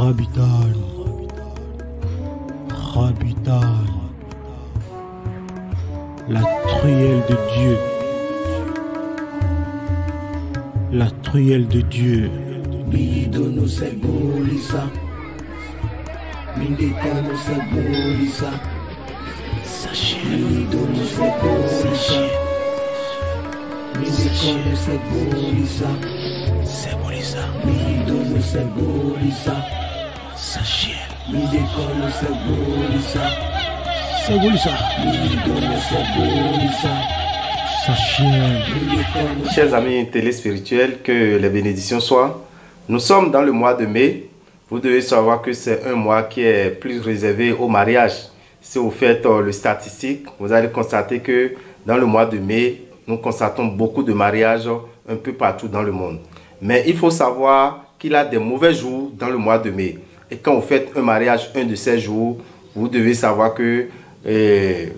Rabitan, Rabitan, la truelle de Dieu, la truelle de Dieu. Bidono Segolisa, Mindekano Segolisa, Sachez, Bidono Segolisa, Mindekano Segolisa, Segolisa, Bidono Segolisa, Sachez, Mindekano Segolisa, Segolisa, Bidono Segolisa, Sachez. Chers amis téléspirituels, que les bénédictions soient. Nous sommes dans le mois de mai. Vous devez savoir que c'est un mois qui est plus réservé au mariage. Si vous faites le statistique, vous allez constater que dans le mois de mai, nous constatons beaucoup de mariages un peu partout dans le monde. Mais il faut savoir qu'il y a des mauvais jours dans le mois de mai. Et quand vous faites un mariage un de ces jours, vous devez savoir que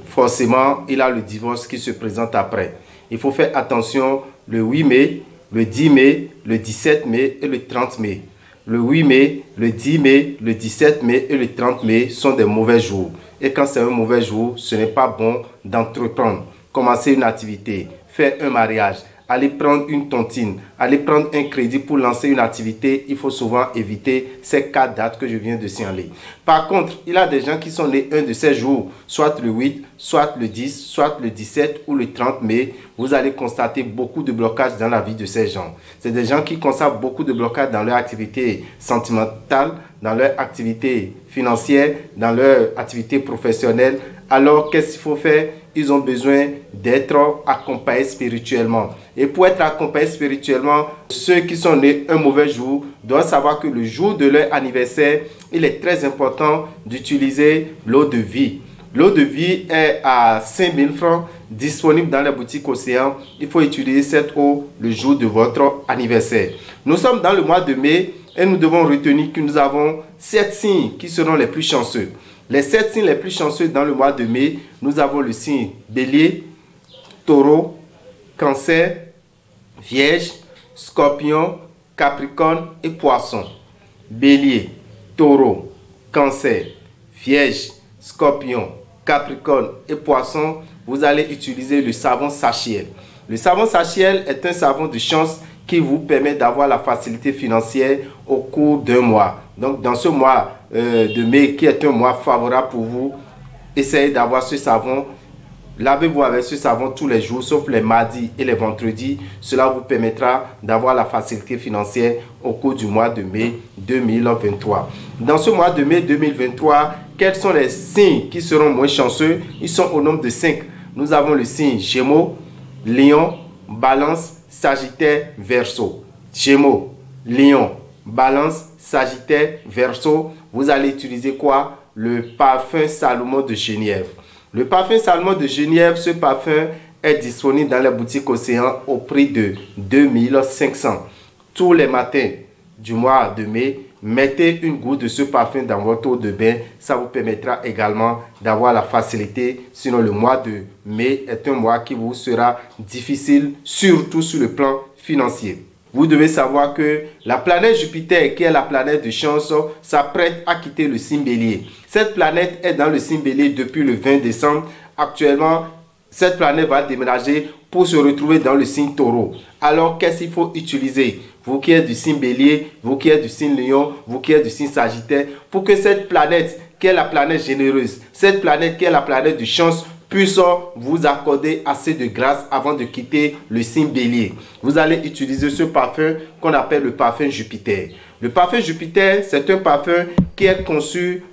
forcément, il y a le divorce qui se présente après. Il faut faire attention le 8 mai, le 10 mai, le 17 mai et le 30 mai. Le 8 mai, le 10 mai, le 17 mai et le 30 mai sont des mauvais jours. Et quand c'est un mauvais jour, ce n'est pas bon d'entreprendre, commencer une activité, faire un mariage, aller prendre une tontine, aller prendre un crédit pour lancer une activité. Il faut souvent éviter ces 4 dates que je viens de signaler. Par contre, il y a des gens qui sont nés un de ces jours, soit le 8, soit le 10, soit le 17 ou le 30 mai. Vous allez constater beaucoup de blocages dans la vie de ces gens. C'est des gens qui constatent beaucoup de blocages dans leur activité sentimentale, dans leur activité financière, dans leur activité professionnelle. Alors, qu'est-ce qu'il faut faire? Ils ont besoin d'être accompagnés spirituellement. Et pour être accompagnés spirituellement, ceux qui sont nés un mauvais jour doivent savoir que le jour de leur anniversaire, il est très important d'utiliser l'eau de vie. L'eau de vie est à 5000 francs, disponible dans les boutiques Océan. Il faut utiliser cette eau le jour de votre anniversaire. Nous sommes dans le mois de mai et nous devons retenir que nous avons 7 signes qui seront les plus chanceux. Les 7 signes les plus chanceux dans le mois de mai, nous avons le signe Bélier, Taureau, Cancer, Vierge, Scorpion, Capricorne et Poisson. Bélier, Taureau, Cancer, Vierge, Scorpion, Capricorne et Poisson, vous allez utiliser le savon Sachiel. Le savon Sachiel est un savon de chance qui vous permet d'avoir la facilité financière au cours d'un mois. Donc, dans ce mois de mai, qui est un mois favorable pour vous, essayez d'avoir ce savon. Lavez-vous avec ce savon tous les jours, sauf les mardis et les vendredis. Cela vous permettra d'avoir la facilité financière au cours du mois de mai 2023. Dans ce mois de mai 2023, quels sont les signes qui seront moins chanceux? Ils sont au nombre de 5. Nous avons le signe Gémeaux, Lion, Balance, Sagittaire, Verseau. Gémeaux, Lion, Balance, Sagittaire, Verseau. Vous allez utiliser quoi? Le parfum Salomon de Genièvre. Le parfum Salomon de Genièvre, ce parfum est disponible dans les boutiques Océan au prix de 2500. Tous les matins du mois de mai, mettez une goutte de ce parfum dans votre eau de bain. Ça vous permettra également d'avoir la facilité. Sinon, le mois de mai est un mois qui vous sera difficile, surtout sur le plan financier. Vous devez savoir que la planète Jupiter, qui est la planète de chance, s'apprête à quitter le signe Bélier. Cette planète est dans le signe Bélier depuis le 20 décembre. Actuellement, cette planète va déménager pour se retrouver dans le signe Taureau. Alors, qu'est-ce qu'il faut utiliser? Vous qui êtes du signe Bélier, vous qui êtes du signe Lion, vous qui êtes du signe Sagittaire, pour que cette planète, qui est la planète généreuse, cette planète qui est la planète de chance, puisse vous accorder assez de grâce avant de quitter le signe Bélier. Vous allez utiliser ce parfum qu'on appelle le parfum Jupiter. Le parfum Jupiter, c'est un parfum qui est conçu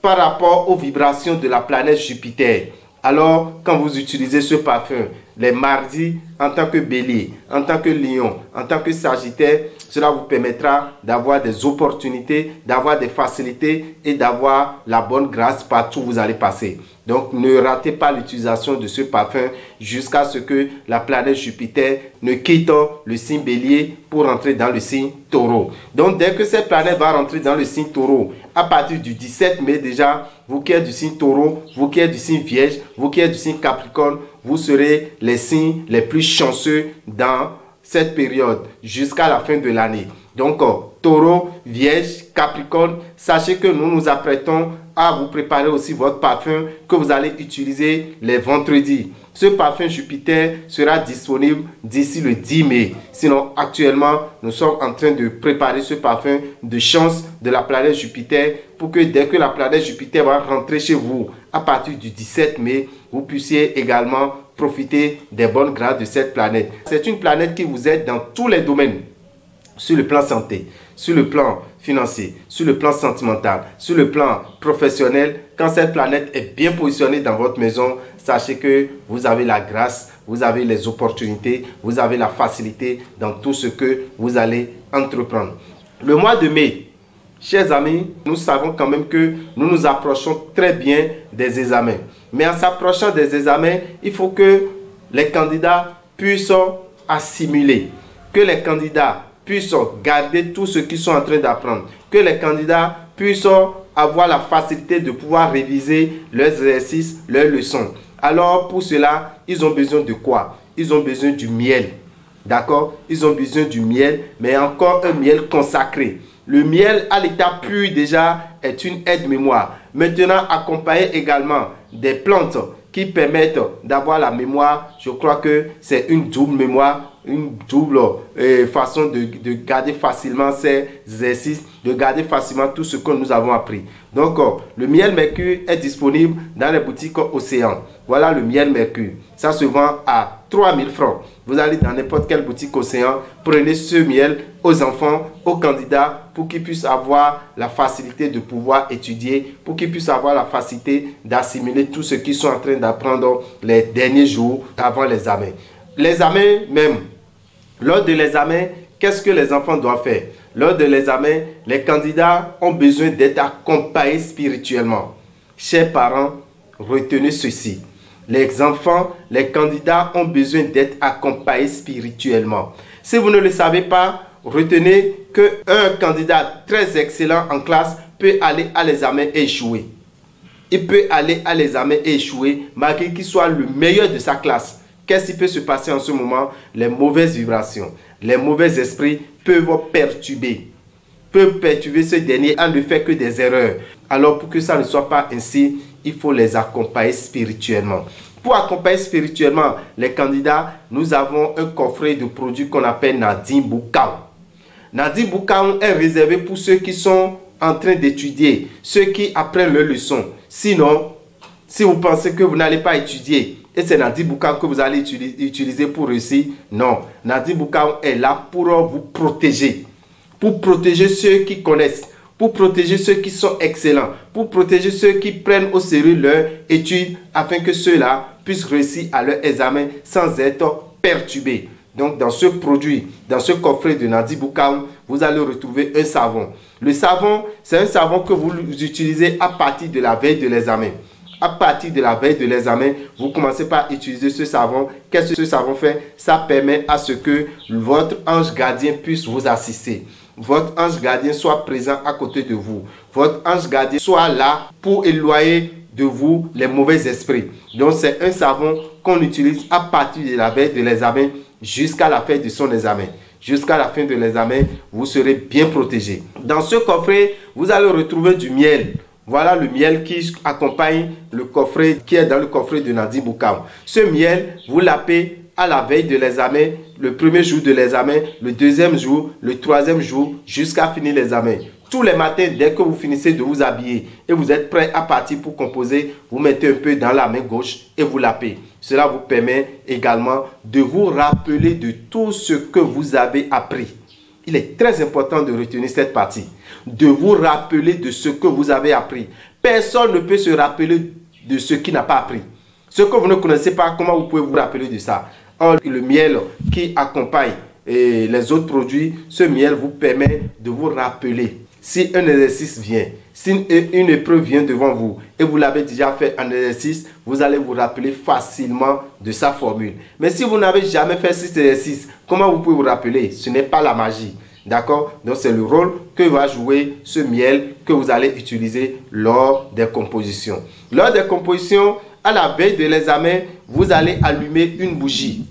par rapport aux vibrations de la planète Jupiter. Alors, quand vous utilisez ce parfum, les mardis, en tant que Bélier, en tant que Lion, en tant que Sagittaire, cela vous permettra d'avoir des opportunités, d'avoir des facilités et d'avoir la bonne grâce partout où vous allez passer. Donc, ne ratez pas l'utilisation de ce parfum jusqu'à ce que la planète Jupiter ne quitte le signe Bélier pour entrer dans le signe Taureau. Donc, dès que cette planète va rentrer dans le signe Taureau, à partir du 17 mai déjà, vous qui êtes du signe Taureau, vous qui êtes du signe Vierge, vous qui êtes du signe Capricorne, vous serez les signes les plus chanceux dans cette période jusqu'à la fin de l'année. Donc, Taureau, Vierge, Capricorne, sachez que nous nous apprêtons à vous préparer aussi votre parfum que vous allez utiliser les vendredis. Ce parfum Jupiter sera disponible d'ici le 10 mai. Sinon, actuellement, nous sommes en train de préparer ce parfum de chance de la planète Jupiter pour que dès que la planète Jupiter va rentrer chez vous à partir du 17 mai, vous puissiez également profiter des bonnes grâces de cette planète. C'est une planète qui vous aide dans tous les domaines. Sur le plan santé, sur le plan financier, sur le plan sentimental, sur le plan professionnel. Quand cette planète est bien positionnée dans votre maison, sachez que vous avez la grâce, vous avez les opportunités, vous avez la facilité dans tout ce que vous allez entreprendre. Le mois de mai, chers amis, nous savons quand même que nous nous approchons très bien des examens. Mais en s'approchant des examens, il faut que les candidats puissent assimiler, que les candidats puissent garder tout ce qu'ils sont en train d'apprendre, que les candidats puissent avoir la facilité de pouvoir réviser leurs exercices, leurs leçons. Alors pour cela, ils ont besoin de quoi? Ils ont besoin du miel. D'accord? Ils ont besoin du miel, mais encore un miel consacré. Le miel à l'état pur déjà est une aide-mémoire. Maintenant, accompagné également des plantes qui permettent d'avoir la mémoire, je crois que c'est une double mémoire, une double façon de garder facilement ces exercices, de garder facilement tout ce que nous avons appris. Donc, le miel mercure est disponible dans les boutiques Océan. Voilà le miel mercure. Ça se vend à 3000 francs. Vous allez dans n'importe quelle boutique Océan, prenez ce miel aux enfants, aux candidats, pour qu'ils puissent avoir la facilité de pouvoir étudier, pour qu'ils puissent avoir la facilité d'assimiler tout ce qu'ils sont en train d'apprendre les derniers jours avant l'examen. L'examen même, lors de l'examen, qu'est-ce que les enfants doivent faire? Lors de l'examen, les candidats ont besoin d'être accompagnés spirituellement. Chers parents, retenez ceci. Les enfants, les candidats ont besoin d'être accompagnés spirituellement. Si vous ne le savez pas, retenez qu'un candidat très excellent en classe peut aller à l'examen et échouer. Il peut aller à l'examen et échouer malgré qu'il soit le meilleur de sa classe. Qu'est-ce qui peut se passer en ce moment? Les mauvaises vibrations, les mauvais esprits peuvent perturber ce dernier à ne faire que des erreurs. Alors pour que ça ne soit pas ainsi, il faut les accompagner spirituellement. Pour accompagner spirituellement les candidats, nous avons un coffret de produits qu'on appelle Nadim Boukao. Nadim Boukao est réservé pour ceux qui sont en train d'étudier, ceux qui apprennent leurs leçons. Sinon, si vous pensez que vous n'allez pas étudier, et c'est Nadim Boukao que vous allez utiliser pour réussir, non. Nadim Boukao est là pour vous protéger. Pour protéger ceux qui connaissent, pour protéger ceux qui sont excellents, pour protéger ceux qui prennent au sérieux leurs études, afin que ceux-là puissent réussir à leur examen sans être perturbés. Donc dans ce produit, dans ce coffret de Nadim Boukao, vous allez retrouver un savon. Le savon, c'est un savon que vous utilisez à partir de la veille de l'examen. À partir de la veille de l'examen, vous commencez par utiliser ce savon. Qu'est-ce que ce savon fait? Ça permet à ce que votre ange gardien puisse vous assister. Votre ange gardien soit présent à côté de vous. Votre ange gardien soit là pour éloigner de vous les mauvais esprits. Donc c'est un savon qu'on utilise à partir de la veille de l'examen jusqu'à la fin de son examen. Jusqu'à la fin de l'examen, vous serez bien protégé. Dans ce coffret, vous allez retrouver du miel. Voilà le miel qui accompagne le coffret qui est dans le coffret de Nadim Boukao. Ce miel, vous l'appelez à la veille de l'examen, le premier jour de l'examen, le deuxième jour, le troisième jour, jusqu'à finir l'examen. Tous les matins, dès que vous finissez de vous habiller et vous êtes prêt à partir pour composer, vous mettez un peu dans la main gauche et vous l'appelez. Cela vous permet également de vous rappeler de tout ce que vous avez appris. Il est très important de retenir cette partie, de vous rappeler de ce que vous avez appris. Personne ne peut se rappeler de ce qu'il n'a pas appris. Ce que vous ne connaissez pas, comment vous pouvez vous rappeler de ça? Or, le miel qui accompagne les autres produits, ce miel vous permet de vous rappeler. Si un exercice vient, si une épreuve vient devant vous et vous l'avez déjà fait en exercice, vous allez vous rappeler facilement de sa formule. Mais si vous n'avez jamais fait cet exercice, comment vous pouvez vous rappeler? Ce n'est pas la magie. D'accord? Donc c'est le rôle que va jouer ce miel que vous allez utiliser lors des compositions. Lors des compositions, à la veille de l'examen, vous allez allumer une bougie.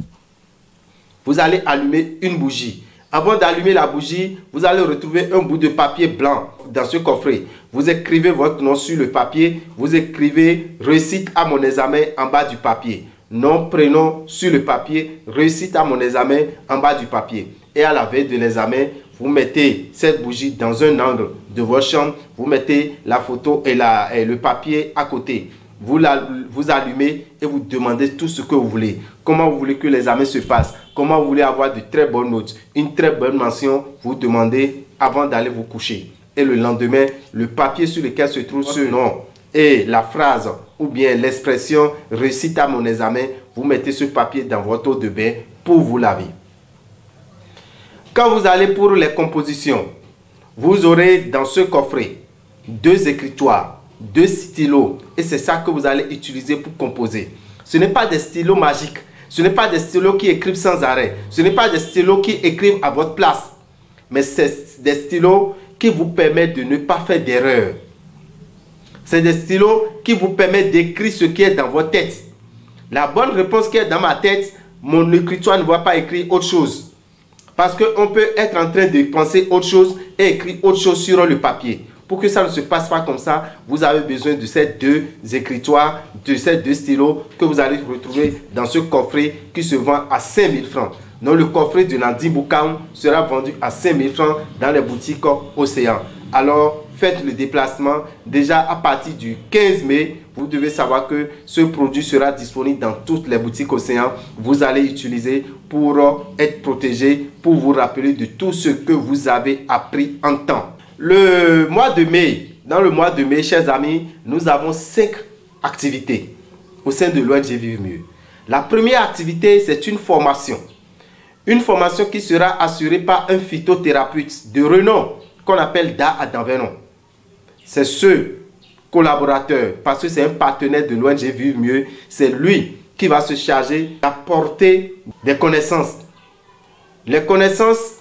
Vous allez allumer une bougie. Avant d'allumer la bougie, vous allez retrouver un bout de papier blanc dans ce coffret. Vous écrivez votre nom sur le papier. Vous écrivez « Réussite à mon examen » en bas du papier. Nom, prénom sur le papier. « Réussite à mon examen » en bas du papier. Et à la veille de l'examen, vous mettez cette bougie dans un angle de votre chambre. Vous mettez la photo et le papier à côté. Vous allumez et vous demandez tout ce que vous voulez. Comment vous voulez que l'examen se passe? Comment vous voulez avoir de très bonnes notes? Une très bonne mention, vous demandez avant d'aller vous coucher. Et le lendemain, le papier sur lequel se trouve ce nom et la phrase ou bien l'expression « réussite à mon examen », vous mettez ce papier dans votre eau de bain pour vous laver. Quand vous allez pour les compositions, vous aurez dans ce coffret 2 écritoires, 2 stylos, et c'est ça que vous allez utiliser pour composer. Ce n'est pas des stylos magiques, ce n'est pas des stylos qui écrivent sans arrêt, ce n'est pas des stylos qui écrivent à votre place, mais c'est des stylos qui vous permettent de ne pas faire d'erreur. C'est des stylos qui vous permettent d'écrire ce qui est dans votre tête. La bonne réponse qui est dans ma tête, mon écritoire ne va pas écrire autre chose. Parce qu'on peut être en train de penser autre chose et écrire autre chose sur le papier. Pour que ça ne se passe pas comme ça, vous avez besoin de ces 2 écritoires, de ces 2 stylos que vous allez retrouver dans ce coffret qui se vend à 5 000 francs. Donc le coffret de Nandi Boukaou sera vendu à 5 000 francs dans les boutiques Océan. Alors faites le déplacement. Déjà à partir du 15 mai, vous devez savoir que ce produit sera disponible dans toutes les boutiques Océan. Vous allez utiliser pour être protégé, pour vous rappeler de tout ce que vous avez appris en temps. Le mois de mai, dans le mois de mai, chers amis, nous avons 5 activités au sein de l'ONG Vivre Mieux. La première activité, c'est une formation. Une formation qui sera assurée par un phytothérapeute de renom qu'on appelle Da à Danvenon. C'est ce collaborateur, parce que c'est un partenaire de l'ONG Vivre Mieux, c'est lui qui va se charger d'apporter des connaissances. Les connaissances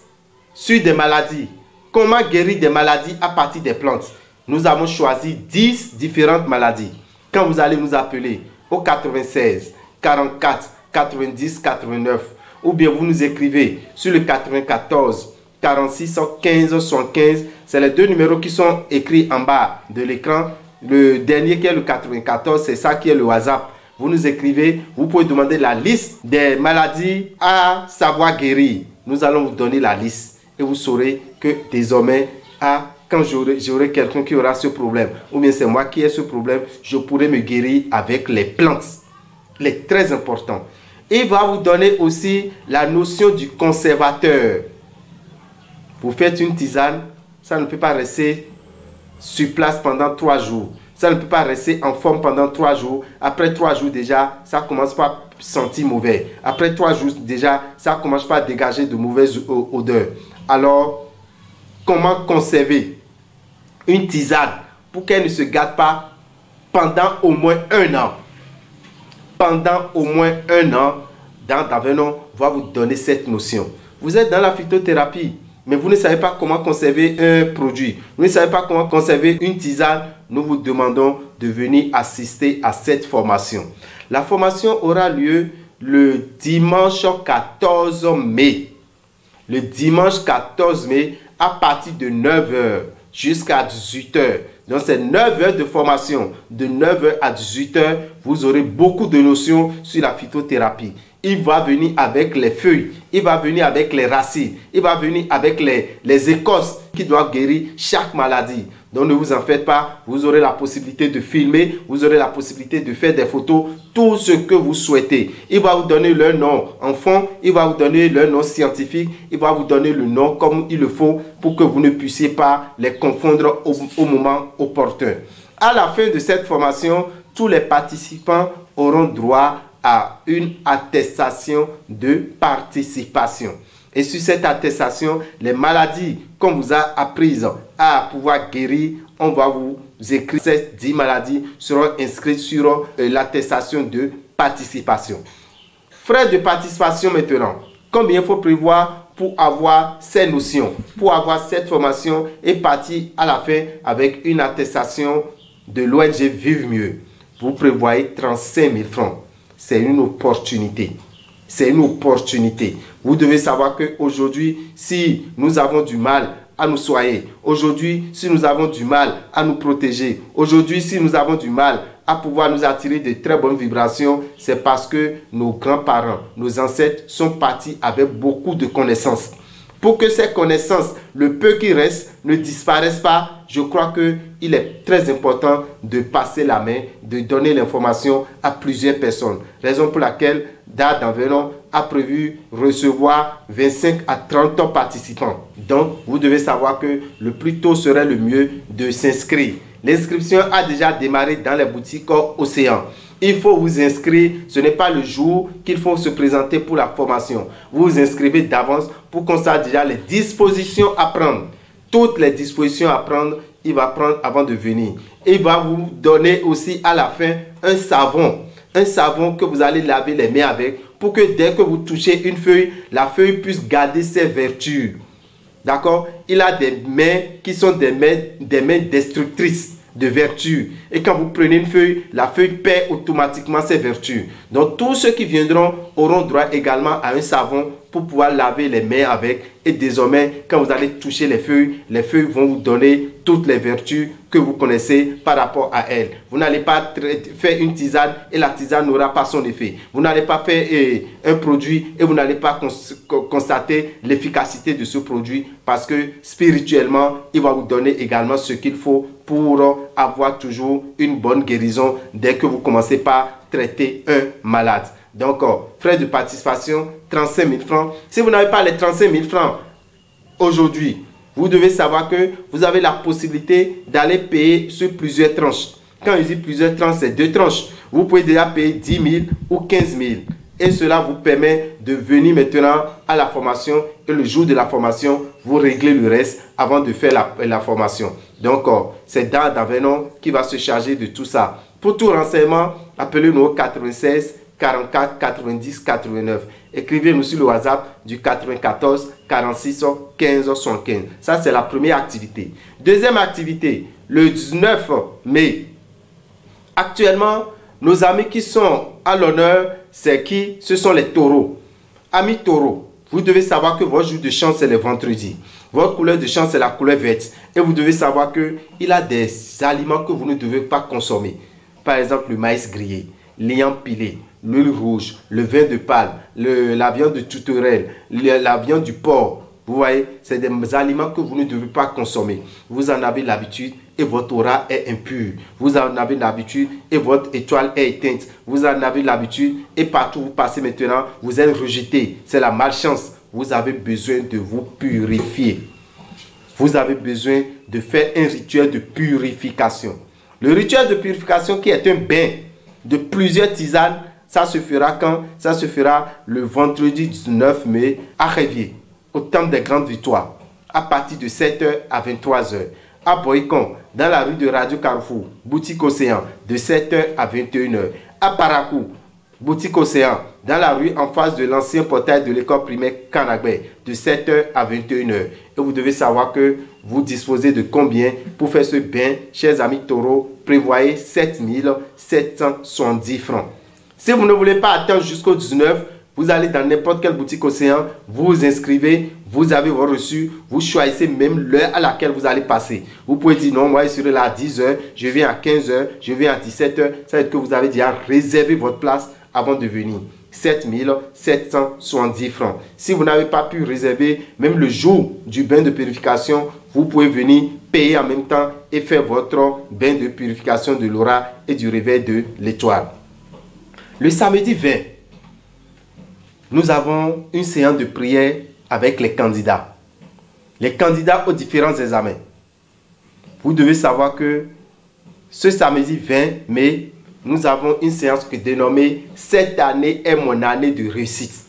sur des maladies. Comment guérir des maladies à partir des plantes? Nous avons choisi 10 différentes maladies. Quand vous allez nous appeler au 96 44 90 89 ou bien vous nous écrivez sur le 94 46 15 75, c'est les 2 numéros qui sont écrits en bas de l'écran. Le dernier qui est le 94, c'est ça qui est le WhatsApp. Vous nous écrivez, vous pouvez demander la liste des maladies à savoir guérir. Nous allons vous donner la liste. Et vous saurez que désormais, quand j'aurai quelqu'un qui aura ce problème, ou bien c'est moi qui ai ce problème, je pourrai me guérir avec les plantes. Il est très important. Il va vous donner aussi la notion du conservateur. Vous faites une tisane, ça ne peut pas rester sur place pendant 3 jours. Ça ne peut pas rester en forme pendant 3 jours. Après 3 jours déjà, ça commence pas à sentir mauvais. Après 3 jours déjà, ça commence pas à dégager de mauvaises odeurs. Alors, comment conserver une tisane pour qu'elle ne se gâte pas pendant au moins 1 an? Pendant au moins 1 an, dans Danvenon va vous donner cette notion. Vous êtes dans la phytothérapie, mais vous ne savez pas comment conserver un produit. Vous ne savez pas comment conserver une tisane. Nous vous demandons de venir assister à cette formation. La formation aura lieu le dimanche 14 mai. Le dimanche 14 mai à partir de 9 h jusqu'à 18 h. Donc c'est 9 heures de formation. De 9 h à 18 h, vous aurez beaucoup de notions sur la phytothérapie. Il va venir avec les feuilles, il va venir avec les racines, il va venir avec les écorces qui doivent guérir chaque maladie. Donc ne vous en faites pas, vous aurez la possibilité de filmer, vous aurez la possibilité de faire des photos, tout ce que vous souhaitez. Il va vous donner leur nom en fond, il va vous donner leur nom scientifique, il va vous donner le nom comme il le faut pour que vous ne puissiez pas les confondre au moment opportun. À la fin de cette formation, tous les participants auront droit à une attestation de participation. Et sur cette attestation, les maladies qu'on vous a apprises à pouvoir guérir, on va vous écrire. Ces 10 maladies seront inscrites sur l'attestation de participation. Frais de participation maintenant. Combien il faut prévoir pour avoir ces notions, pour avoir cette formation et partir à la fin avec une attestation de l'ONG Vivre Mieux? Vous prévoyez 35 000 francs. C'est une opportunité. c'est une opportunité. Vous devez savoir qu'aujourd'hui, si nous avons du mal à nous soigner, aujourd'hui, si nous avons du mal à nous protéger, aujourd'hui, si nous avons du mal à pouvoir nous attirer de très bonnes vibrations, c'est parce que nos grands-parents, nos ancêtres sont partis avec beaucoup de connaissances. Pour que ces connaissances, le peu qui reste, ne disparaissent pas, je crois qu'il est très important de passer la main, de donner l'information à plusieurs personnes. Raison pour laquelle Dad Envenon a prévu recevoir 25 à 30 participants. Donc, vous devez savoir que le plus tôt serait le mieux de s'inscrire. L'inscription a déjà démarré dans les boutiques Océan. Il faut vous inscrire, ce n'est pas le jour qu'il faut se présenter pour la formation. Vous vous inscrivez d'avance pour qu'on sache déjà les dispositions à prendre. Toutes les dispositions à prendre, il va prendre avant de venir. Il va vous donner aussi à la fin un savon que vous allez laver les mains avec pour que dès que vous touchez une feuille, la feuille puisse garder ses vertus. D'accord? Il a des mains qui sont des mains destructrices de vertus. Et quand vous prenez une feuille, la feuille perd automatiquement ses vertus. Donc tous ceux qui viendront auront droit également à un savon pour pouvoir laver les mains avec. Et désormais, quand vous allez toucher les feuilles vont vous donner toutes les vertus que vous connaissez par rapport à elles. Vous n'allez pas faire une tisane et la tisane n'aura pas son effet. Vous n'allez pas faire un produit et vous n'allez pas constater l'efficacité de ce produit parce que spirituellement, il va vous donner également ce qu'il faut pour avoir toujours une bonne guérison dès que vous commencez par traiter un malade. Donc, frais de participation, 35 000 francs. Si vous n'avez pas les 35 000 francs aujourd'hui, vous devez savoir que vous avez la possibilité d'aller payer sur plusieurs tranches. Quand je dis plusieurs tranches, c'est 2 tranches. Vous pouvez déjà payer 10 000 ou 15 000. Et cela vous permet de venir maintenant à la formation. Et le jour de la formation, vous réglez le reste avant de faire la formation. Donc, c'est Dad Envenon qui va se charger de tout ça. Pour tout renseignement, appelez-nous au 96 44 90 89. Écrivez-nous sur le WhatsApp du 94 46 15 75. Ça, c'est la première activité. Deuxième activité, le 19 mai. Actuellement, nos amis qui sont à l'honneur, c'est qui? Ce sont les taureaux. Amis taureaux, vous devez savoir que votre jour de chance, c'est le vendredi. Votre couleur de chance, c'est la couleur verte. Et vous devez savoir qu'il y a des aliments que vous ne devez pas consommer. Par exemple, le maïs grillé, l'igname pilé, l'huile rouge, le vin de palme, la viande de tourterelle, la viande du porc. Vous voyez, c'est des aliments que vous ne devez pas consommer. Vous en avez l'habitude et votre aura est impure. Vous en avez l'habitude et votre étoile est éteinte. Vous en avez l'habitude et partout où vous passez maintenant, vous êtes rejeté. C'est la malchance. Vous avez besoin de vous purifier. Vous avez besoin de faire un rituel de purification. Le rituel de purification qui est un bain de plusieurs tisanes, ça se fera quand? Ça se fera le vendredi 19 mai à Révier, au temple des Grandes Victoires, à partir de 7h à 23h. À Boycon, dans la rue de Radio Carrefour, boutique Océan, de 7h à 21h. À Parakou, boutique Océan, dans la rue en face de l'ancien portail de l'école primaire Kanagbe, de 7h à 21h. Et vous devez savoir que vous disposez de combien pour faire ce bain, chers amis taureaux, prévoyez 7 770 francs. Si vous ne voulez pas attendre jusqu'au 19, vous allez dans n'importe quelle boutique Océan, vous vous inscrivez, vous avez vos reçus, vous choisissez même l'heure à laquelle vous allez passer. Vous pouvez dire non, moi je serai là à 10h, je viens à 15h, je viens à 17h. Ça veut dire que vous avez déjà réservé votre place avant de venir. 7 770 francs. Si vous n'avez pas pu réserver, même le jour du bain de purification, vous pouvez venir payer en même temps et faire votre bain de purification de l'aura et du réveil de l'étoile. Le samedi 20, nous avons une séance de prière avec les candidats. Les candidats aux différents examens. Vous devez savoir que ce samedi 20 mai, nous avons une séance que dénommée « Cette année est mon année de réussite ».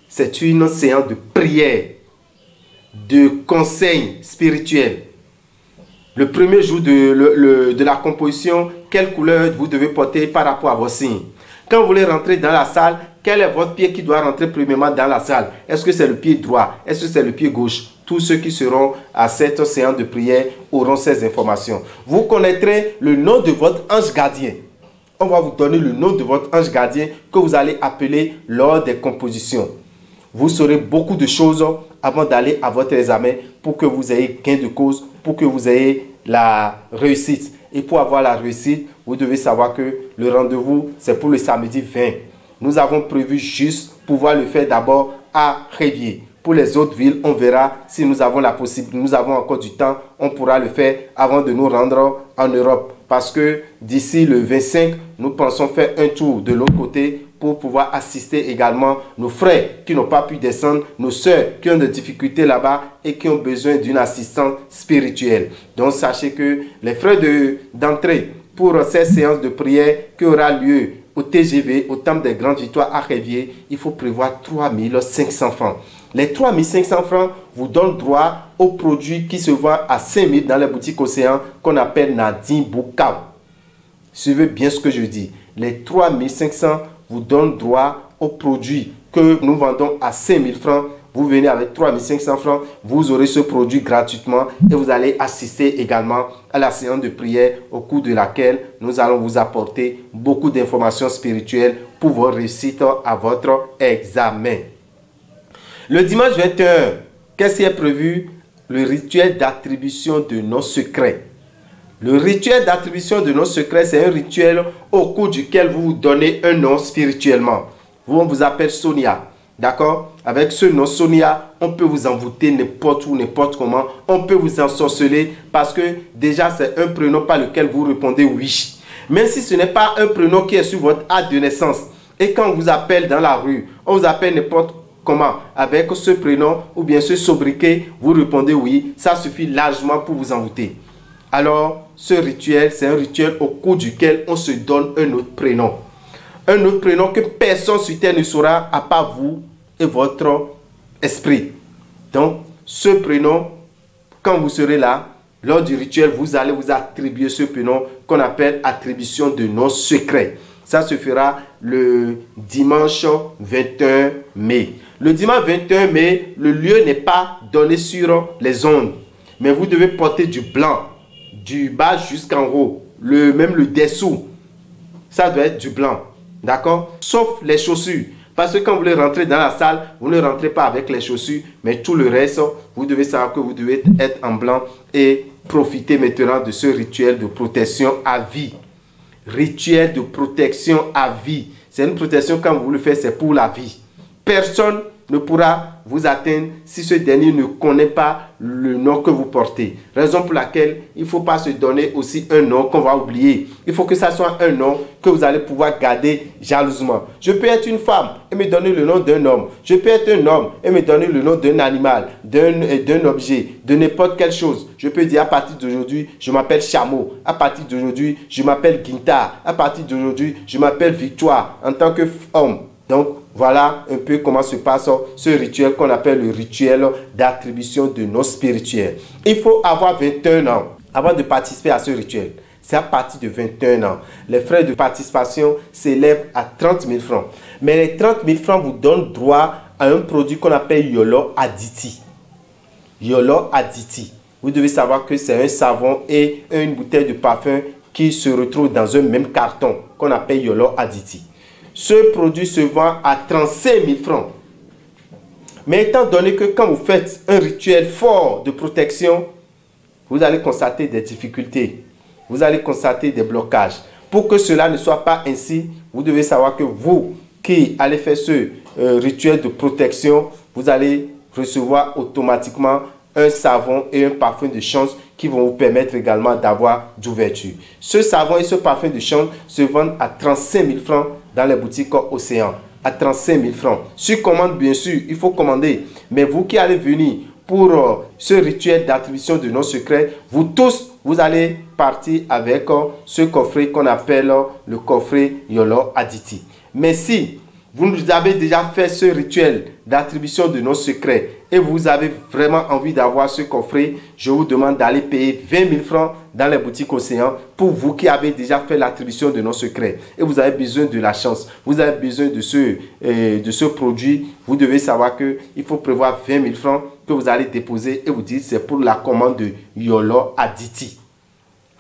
C'est une séance de prière, de conseil spirituel. Le premier jour de la composition, quelle couleur vous devez porter par rapport à vos signes. Quand vous voulez rentrer dans la salle, quel est votre pied qui doit rentrer premièrement dans la salle? Est-ce que c'est le pied droit? Est-ce que c'est le pied gauche? Tous ceux qui seront à cette séance de prière auront ces informations. Vous connaîtrez le nom de votre ange gardien. on va vous donner le nom de votre ange gardien que vous allez appeler lors des compositions. Vous saurez beaucoup de choses avant d'aller à votre examen pour que vous ayez gain de cause, pour que vous ayez la réussite. Et pour avoir la réussite, vous devez savoir que le rendez-vous, c'est pour le samedi 20. Nous avons prévu juste pouvoir le faire d'abord à Révier. Pour les autres villes, on verra si nous avons la possibilité, nous avons encore du temps, on pourra le faire avant de nous rendre en Europe. Parce que d'ici le 25, nous pensons faire un tour de l'autre côté pour pouvoir assister également nos frères qui n'ont pas pu descendre, nos sœurs qui ont des difficultés là-bas et qui ont besoin d'une assistance spirituelle. Donc sachez que les frais d'entrée pour cette séance de prière qui aura lieu au TGV, au Temple des Grandes Victoires à Révier, il faut prévoir 3500 francs. Les 3500 francs vous donnent droit aux produits qui se vendent à 5000 dans les boutiques Océan qu'on appelle Nadine Boukao. Suivez bien ce que je dis. Les 3500 vous donnent droit aux produits que nous vendons à 5000 francs. Vous venez avec 3500 francs, vous aurez ce produit gratuitement et vous allez assister également à la séance de prière au cours de laquelle nous allons vous apporter beaucoup d'informations spirituelles pour vos réussites à votre examen. Le dimanche 21, qu'est-ce qui est prévu? Le rituel d'attribution de nos secrets. Le rituel d'attribution de nos secrets, c'est un rituel au cours duquel vous vous donnez un nom spirituellement. Vous, on vous appelle Sonia. D'accord? Avec ce nom Sonia, on peut vous envoûter n'importe où, n'importe comment. On peut vous ensorceler parce que déjà, c'est un prénom par lequel vous répondez oui. Même si ce n'est pas un prénom qui est sur votre acte de naissance. Et quand on vous appelle dans la rue, on vous appelle n'importe comment, avec ce prénom ou bien ce sobriquet, vous répondez oui. Ça suffit largement pour vous envoûter. Alors, ce rituel, c'est un rituel au cours duquel on se donne un autre prénom. Un autre prénom que personne sur terre ne saura à part vous et votre esprit. Donc, ce prénom, quand vous serez là, lors du rituel, vous allez vous attribuer ce prénom qu'on appelle attribution de nos secrets. Ça se fera le dimanche 21 mai. Le dimanche 21 mai, le lieu n'est pas donné sur les ondes. Mais vous devez porter du blanc, du bas jusqu'en haut. Même le dessous, ça doit être du blanc. D'accord? Sauf les chaussures. Parce que quand vous voulez rentrer dans la salle, vous ne rentrez pas avec les chaussures. Mais tout le reste, vous devez savoir que vous devez être en blanc et profiter maintenant de ce rituel de protection à vie. Rituel de protection à vie. C'est une protection, quand vous le faites, c'est pour la vie. Personne ne pourra vous atteindre si ce dernier ne connaît pas le nom que vous portez. Raison pour laquelle il ne faut pas se donner aussi un nom qu'on va oublier. Il faut que ça soit un nom que vous allez pouvoir garder jalousement. Je peux être une femme et me donner le nom d'un homme. Je peux être un homme et me donner le nom d'un animal, d'un objet, de n'importe quelle chose. Je peux dire à partir d'aujourd'hui, je m'appelle Chameau. À partir d'aujourd'hui, je m'appelle Guinta. À partir d'aujourd'hui, je m'appelle Victoire en tant que homme. Donc, voilà un peu comment se passe ce rituel qu'on appelle le rituel d'attribution de nos spirituels. Il faut avoir 21 ans avant de participer à ce rituel. C'est à partir de 21 ans. Les frais de participation s'élèvent à 30 000 francs. Mais les 30 000 francs vous donnent droit à un produit qu'on appelle Yolo Aditi. Yolo Aditi. Vous devez savoir que c'est un savon et une bouteille de parfum qui se retrouvent dans un même carton qu'on appelle Yolo Aditi. Ce produit se vend à 35 000 francs. Mais étant donné que quand vous faites un rituel fort de protection, vous allez constater des difficultés. Vous allez constater des blocages. Pour que cela ne soit pas ainsi, vous devez savoir que vous qui allez faire ce rituel de protection, vous allez recevoir automatiquement un savon et un parfum de change qui vont vous permettre également d'avoir d'ouverture. Ce savon et ce parfum de change se vendent à 35 000 francs dans les boutiques Océan. À 35 000 francs. Sur commande, bien sûr, il faut commander. Mais vous qui allez venir pour ce rituel d'attribution de nos secrets, vous tous, vous allez partir avec ce coffret qu'on appelle le coffret Yolo Aditi. Mais si vous avez déjà fait ce rituel d'attribution de nos secrets et vous avez vraiment envie d'avoir ce coffret, je vous demande d'aller payer 20 000 francs dans les boutiques Océan pour vous qui avez déjà fait l'attribution de nos secrets. Et vous avez besoin de la chance, vous avez besoin de ce produit. Vous devez savoir qu'il faut prévoir 20 000 francs que vous allez déposer et vous dites c'est pour la commande de Yolo Aditi.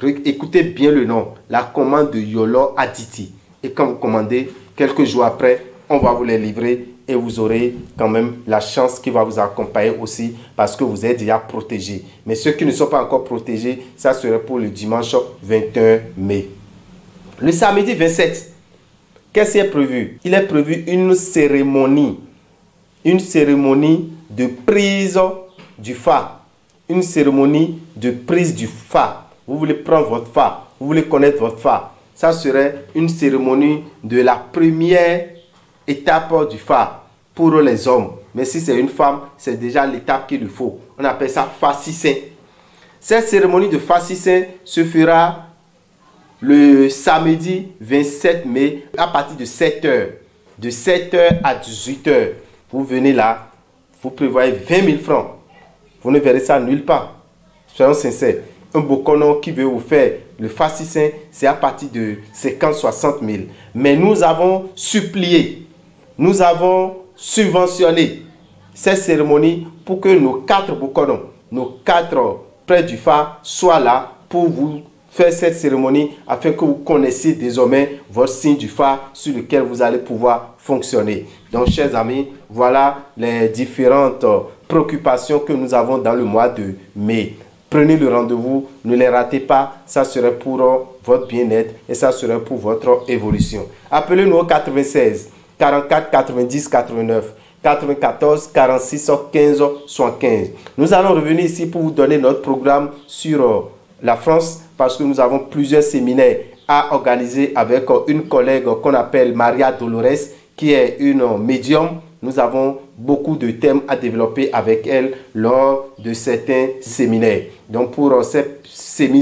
Écoutez bien le nom, la commande de Yolo Aditi. Et quand vous commandez, quelques jours après, on va vous les livrer et vous aurez quand même la chance qui va vous accompagner aussi parce que vous êtes déjà protégés. Mais ceux qui ne sont pas encore protégés, ça serait pour le dimanche 21 mai. Le samedi 27, qu'est-ce qui est prévu? Il est prévu une cérémonie de prise du phare. Une cérémonie de prise du phare. Vous voulez prendre votre phare, vous voulez connaître votre phare. Ça serait une cérémonie de la première étape du phare pour les hommes. Mais si c'est une femme, c'est déjà l'étape qu'il lui faut. On appelle ça farcissant. Cette cérémonie de farcissant se fera le samedi 27 mai à partir de 7h. De 7h à 18h. Vous venez là, vous prévoyez 20 000 francs. Vous ne verrez ça nulle part. Soyons sincères. Un bokono qui veut vous faire le farcissant, c'est à partir de 50-60 000. Mais nous avons supplié, nous avons subventionné cette cérémonie pour que nos 4 bokonos, nos 4 près du phare soient là pour vous faire cette cérémonie afin que vous connaissiez désormais votre signe du phare sur lequel vous allez pouvoir fonctionner. Donc, chers amis, voilà les différentes préoccupations que nous avons dans le mois de mai. Prenez le rendez-vous, ne les ratez pas, ça serait pour votre bien-être et ça serait pour votre évolution. Appelez-nous au 96 44 90 89 94 46 15 75. Nous allons revenir ici pour vous donner notre programme sur la France parce que nous avons plusieurs séminaires à organiser avec une collègue qu'on appelle Maria Dolores qui est une médium. Nous avons beaucoup de thèmes à développer avec elle lors de certains séminaires. Donc pour ces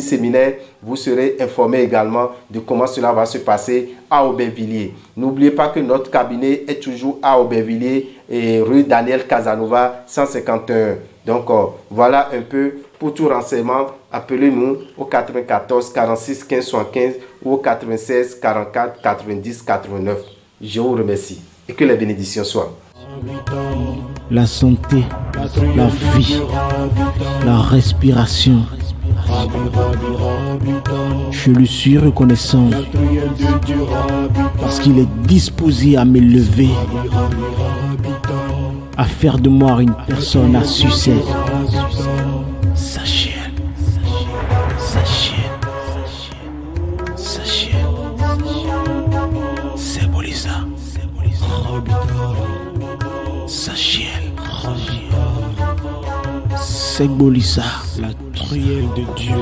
séminaires, vous serez informés également de comment cela va se passer à Aubervilliers. N'oubliez pas que notre cabinet est toujours à Aubervilliers et rue Daniel Casanova 151. Donc voilà un peu pour tout renseignement. Appelez-nous au 94 46 15 75 ou au 96 44 90 89. Je vous remercie et que les bénédictions soient. La santé, la vie, la respiration. Je lui suis reconnaissant parce qu'il est disposé à m'élever, à faire de moi une personne à succès. Sa chienne, sa chienne, sa chienne. C'est Bolisa. Sa chienne. C'est Bolisa, la truelle de Dieu.